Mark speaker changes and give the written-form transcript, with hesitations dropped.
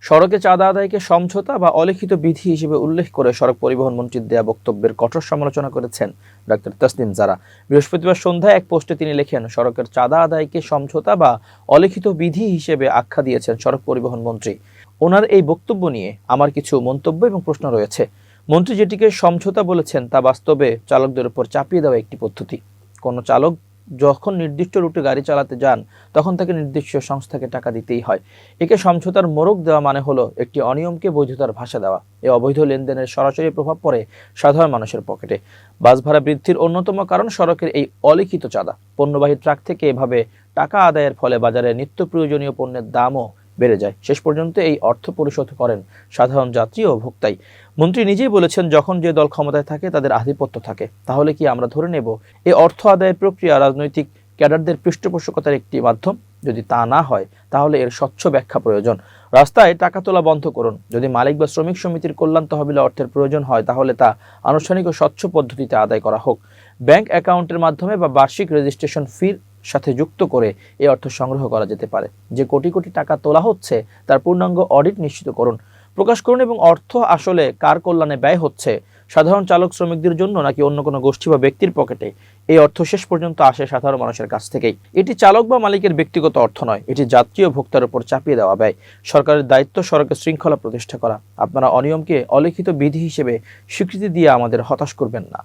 Speaker 1: সড়কে চাঁদা আদায়কে সমঝোতা বা অলিখিত বিধি হিসেবে উল্লেখ করে সড়ক পরিবহন মন্ত্রীর দেয়া বক্তব্যের কঠোর সমালোচনা করেছেন ডক্টর তাসনিম জারা। বৃহস্পতিবার সন্ধ্যায় এক পোস্টে তিনি লেখেন, সড়কের চাঁদা আদায়কে সমঝোতা বা অলিখিত বিধি হিসেবে আখ্যা দিয়েছেন সড়ক পরিবহন মন্ত্রী। ওনার এই বক্তব্য নিয়ে আমার কিছু মন্তব্য এবং প্রশ্ন রয়েছে। মন্ত্রী যেটিকে সমঝোতা বলেছেন তা বাস্তবে চালকদের উপর চাপিয়ে দেওয়া একটি পদ্ধতি। কোনো চালক যখন নির্দিষ্ট রুটে গাড়ি চালাতে যান তখন তাকে নির্দিষ্ট সংস্থাকে টাকা দিতেই হয়। একে সমঝোতার মোড়ক দেওয়া মানে হলো একটি অনিয়মকে বৈধতার ভাষা দেওয়া। এই অবৈধ লেনদেনের সরাসরি প্রভাব পড়ে সাধারণ মানুষের পকেটে। বাস ভাড়া বৃদ্ধির অন্যতম কারণ সড়কের এই অলিখিত চাঁদা। পণ্যবাহী ট্রাক থেকে এভাবে টাকা আদায়ের ফলে বাজারে নিত্য প্রয়োজনীয় পণ্যের দামও বেড়ে যায়। শেষ পর্যন্ত এই অর্থ পরিশোধ করেন সাধারণ যাত্রী ও ভোক্তাই। মন্ত্রী নিজেই বলেছেন, যখন যে দল ক্ষমতায় থাকে তাদের আধিপত্য থাকে। তাহলে কি আমরা ধরে নেব এই অর্থ আদায়ের প্রক্রিয়া রাজনৈতিক ক্যাডারদের পৃষ্ঠপোষকতার একটি মাধ্যম? যদি তা না হয় তাহলে এর স্বচ্ছ ব্যাখ্যা প্রয়োজন। রাস্তায় টাকা তোলা বন্ধ করুন। যদি মালিক বা শ্রমিক সমিতির কল্যাণ তহবিলে অর্থের প্রয়োজন হয় তাহলে তা আনুষ্ঠানিক ও স্বচ্ছ পদ্ধতিতে আদায় করা হোক। ব্যাংক অ্যাকাউন্টের মাধ্যমে বা বার্ষিক রেজিস্ট্রেশন ফির সাথে যুক্ত করে এই অর্থ সংগ্রহ করা যেতে পারে। যে কোটি কোটি টাকা তোলা হচ্ছে তার পূর্ণাঙ্গ অডিট নিশ্চিত করুন, প্রকাশ করুন এবং অর্থ আসলে কার কল্যাণে ব্যয় হচ্ছে, সাধারণ চালক শ্রমিকদের জন্য নাকি অন্য কোনো গোষ্ঠী বা ব্যক্তির পকেটে, এই অর্থ শেষ পর্যন্ত আসে সাধারণ মানুষের কাছ থেকেই। এটি চালক বা মালিকের ব্যক্তিগত অর্থ নয়, এটি যাত্রী ও ভোক্তার উপর চাপিয়ে দেওয়া ব্যয়। সরকারের দায়িত্ব সড়কে শৃঙ্খলা প্রতিষ্ঠা করা। আপনারা অনিয়মকে অলিখিত বিধি হিসেবে স্বীকৃতি দিয়ে আমাদের হতাশ করবেন না।